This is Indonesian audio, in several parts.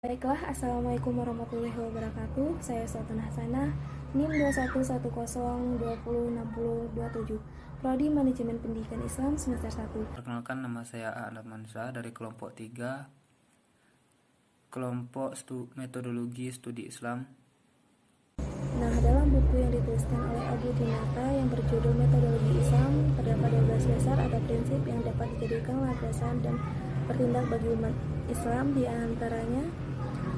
Baiklah, Assalamualaikum warahmatullahi wabarakatuh. Saya Sultan Hasanah, NIM 2110206027, Prodi Manajemen Pendidikan Islam semester 1. Perkenalkan, nama saya Ahmad Mansa dari kelompok 3, kelompok metodologi studi Islam. Nah, dalam buku yang dituliskan oleh Abu Dinata yang berjudul Metodologi Islam, terdapat 12 dasar atau prinsip yang dapat dijadikan landasan dan bertindak bagi umat Islam, di antaranya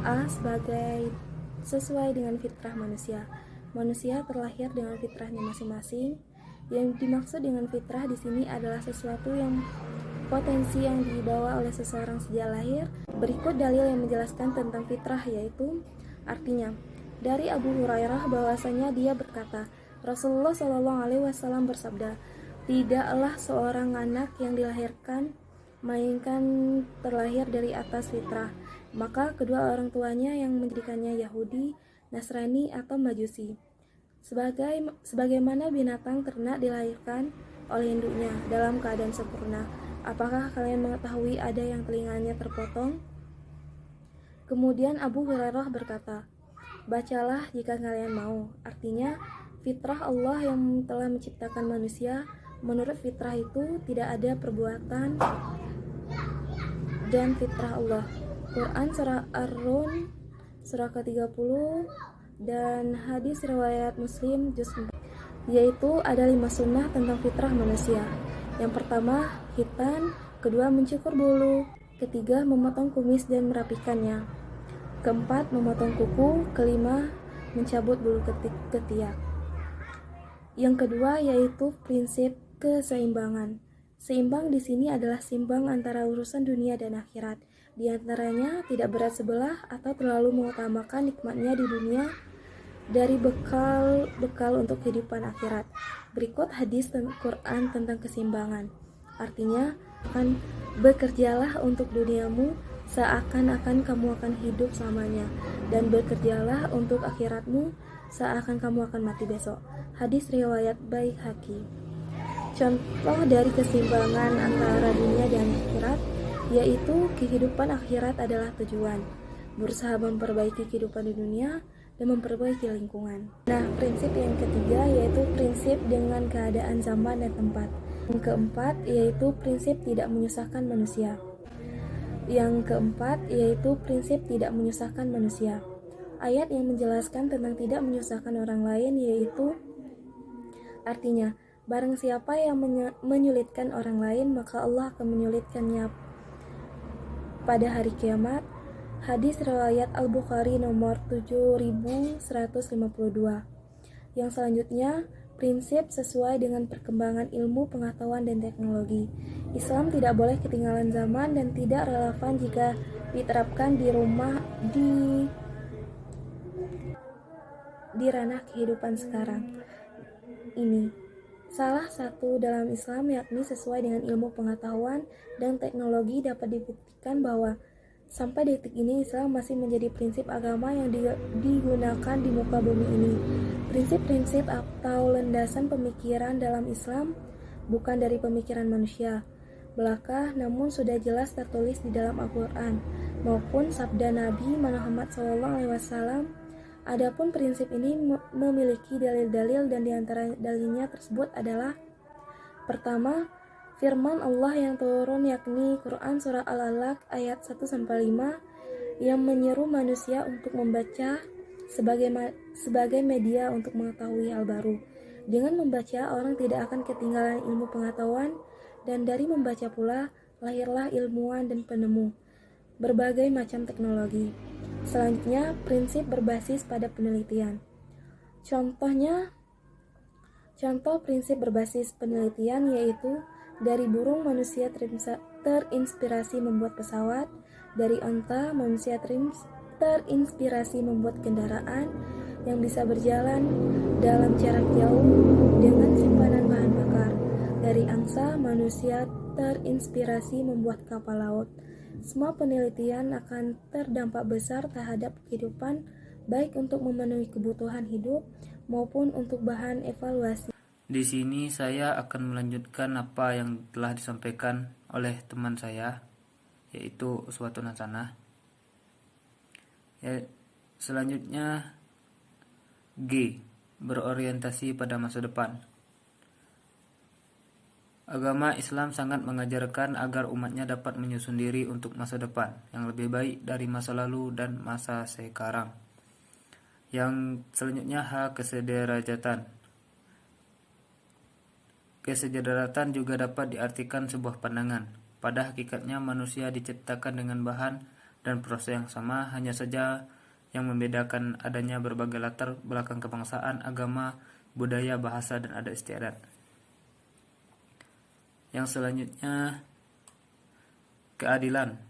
A. Sesuai dengan fitrah manusia. Manusia terlahir dengan fitrahnya masing-masing. Yang dimaksud dengan fitrah di sini adalah sesuatu yang potensi yang dibawa oleh seseorang sejak lahir. Berikut dalil yang menjelaskan tentang fitrah, yaitu artinya dari Abu Hurairah bahwasanya dia berkata, Rasulullah Shallallahu Alaihi Wasallam bersabda, tidaklah seorang anak yang dilahirkan melainkan terlahir dari atas fitrah, maka kedua orang tuanya yang menjadikannya Yahudi, Nasrani, atau Majusi. Sebagaimana binatang ternak dilahirkan oleh induknya dalam keadaan sempurna. Apakah kalian mengetahui ada yang telinganya terpotong? Kemudian Abu Hurairah berkata, bacalah jika kalian mau. Artinya, fitrah Allah yang telah menciptakan manusia. Menurut fitrah itu tidak ada perbuatan dan fitrah Allah. Quran surah Ar-Rum surah ke-30 dan hadis riwayat Muslim juz 4, yaitu ada 5 sunnah tentang fitrah manusia. Yang pertama, khitan, kedua mencukur bulu, ketiga memotong kumis dan merapikannya, keempat memotong kuku, kelima mencabut bulu ketiak. Yang kedua yaitu prinsip keseimbangan. Seimbang di sini adalah seimbang antara urusan dunia dan akhirat. Di antaranya tidak berat sebelah atau terlalu mengutamakan nikmatnya di dunia dari bekal untuk kehidupan akhirat. Berikut hadis Quran tentang keseimbangan. Artinya, bekerjalah untuk duniamu seakan-akan kamu akan hidup selamanya, dan bekerjalah untuk akhiratmu seakan kamu akan mati besok. Hadis riwayat Baihaqi. Contoh dari keseimbangan antara dunia dan akhirat, yaitu kehidupan akhirat adalah tujuan, berusaha memperbaiki kehidupan di dunia dan memperbaiki lingkungan. Nah, prinsip yang ketiga yaitu prinsip dengan keadaan zaman dan tempat. Yang keempat yaitu prinsip tidak menyusahkan manusia. Yang keempat yaitu prinsip tidak menyusahkan manusia. Ayat yang menjelaskan tentang tidak menyusahkan orang lain, yaitu artinya, barang siapa yang menyulitkan orang lain, maka Allah akan menyulitkannya pada hari kiamat. Hadis riwayat Al-Bukhari nomor 7152. Yang selanjutnya, prinsip sesuai dengan perkembangan ilmu, pengetahuan, dan teknologi. Islam tidak boleh ketinggalan zaman dan tidak relevan jika diterapkan di ranah kehidupan sekarang ini. Salah satu dalam Islam, yakni sesuai dengan ilmu, pengetahuan, dan teknologi, dapat dibuktikan bahwa sampai detik ini Islam masih menjadi prinsip agama yang digunakan di muka bumi ini. Prinsip-prinsip atau landasan pemikiran dalam Islam bukan dari pemikiran manusia belaka, namun sudah jelas tertulis di dalam Al-Quran maupun sabda Nabi Muhammad SAW. Adapun prinsip ini memiliki dalil-dalil, dan diantara dalilnya tersebut adalah pertama, firman Allah yang turun yakni Quran surah Al-Alaq ayat 1-5 yang menyeru manusia untuk membaca sebagai media untuk mengetahui hal baru. Dengan membaca, orang tidak akan ketinggalan ilmu pengetahuan, dan dari membaca pula lahirlah ilmuwan dan penemu berbagai macam teknologi. Selanjutnya, prinsip berbasis pada penelitian. Contoh prinsip berbasis penelitian yaitu dari burung manusia terinspirasi membuat pesawat, dari onta manusia terinspirasi membuat kendaraan yang bisa berjalan dalam jarak jauh dengan simpanan bahan bakar, dari angsa manusia terinspirasi membuat kapal laut. Semua penelitian akan terdampak besar terhadap kehidupan, baik untuk memenuhi kebutuhan hidup maupun untuk bahan evaluasi. Di sini saya akan melanjutkan apa yang telah disampaikan oleh teman saya, yaitu Uswatun Hasanah. Ya, selanjutnya G. Berorientasi pada masa depan. Agama Islam sangat mengajarkan agar umatnya dapat menyusun diri untuk masa depan yang lebih baik dari masa lalu dan masa sekarang. Yang selanjutnya H. Kesederajatan. Kesederajatan juga dapat diartikan sebuah pandangan. Pada hakikatnya manusia diciptakan dengan bahan dan proses yang sama, hanya saja yang membedakan adanya berbagai latar belakang kebangsaan, agama, budaya, bahasa, dan adat istiadat. Yang selanjutnya keadilan.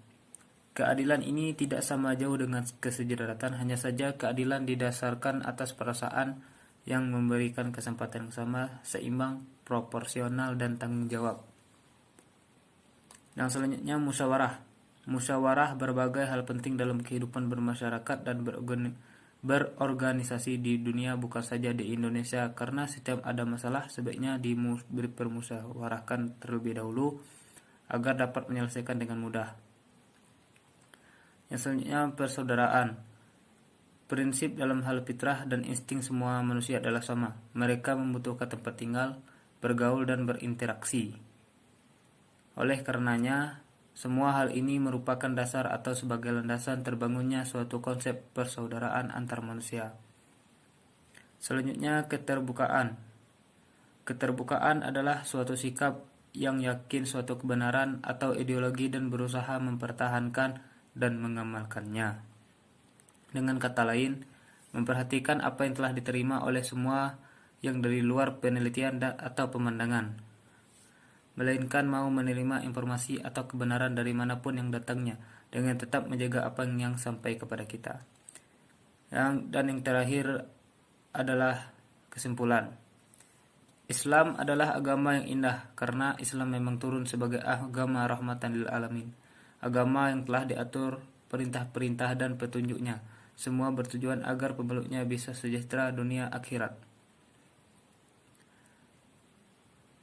Keadilan ini tidak sama jauh dengan kesederajatan, hanya saja keadilan didasarkan atas perasaan yang memberikan kesempatan yang sama, seimbang, proporsional, dan tanggung jawab. Yang selanjutnya musyawarah. Musyawarah berbagai hal penting dalam kehidupan bermasyarakat dan berorganisasi di dunia, bukan saja di Indonesia, karena setiap ada masalah sebaiknya dipermusyawarahkan terlebih dahulu agar dapat menyelesaikan dengan mudah. Yang selanjutnya persaudaraan. Prinsip dalam hal fitrah dan insting semua manusia adalah sama. Mereka membutuhkan tempat tinggal, bergaul, dan berinteraksi. Oleh karenanya, semua hal ini merupakan dasar atau sebagai landasan terbangunnya suatu konsep persaudaraan antar manusia. Selanjutnya keterbukaan. Keterbukaan adalah suatu sikap yang yakin suatu kebenaran atau ideologi dan berusaha mempertahankan dan mengamalkannya. Dengan kata lain, memperhatikan apa yang telah diterima oleh semua yang dari luar penelitian atau pemandangan, melainkan mau menerima informasi atau kebenaran dari manapun yang datangnya, dengan tetap menjaga apa yang sampai kepada kita. Dan yang terakhir adalah kesimpulan. Islam adalah agama yang indah, karena Islam memang turun sebagai agama rahmatan lil alamin. Agama yang telah diatur perintah-perintah dan petunjuknya, semua bertujuan agar pemeluknya bisa sejahtera dunia akhirat.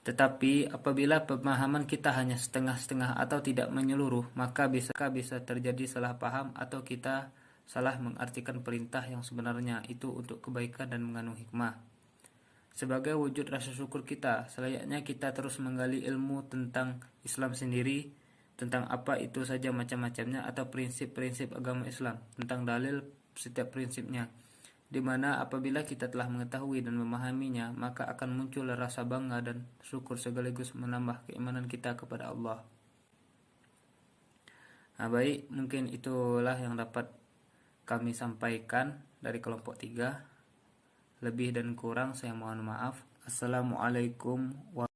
Tetapi apabila pemahaman kita hanya setengah-setengah atau tidak menyeluruh, maka bisa terjadi salah paham atau kita salah mengartikan perintah yang sebenarnya itu untuk kebaikan dan mengandung hikmah. Sebagai wujud rasa syukur kita, selayaknya kita terus menggali ilmu tentang Islam sendiri, tentang apa itu saja macam-macamnya atau prinsip-prinsip agama Islam, tentang dalil setiap prinsipnya, di mana apabila kita telah mengetahui dan memahaminya, maka akan muncul rasa bangga dan syukur sekaligus menambah keimanan kita kepada Allah. Nah, baik, mungkin itulah yang dapat kami sampaikan dari kelompok 3. Lebih dan kurang saya mohon maaf. Assalamualaikum warahmatullahi wabarakatuh.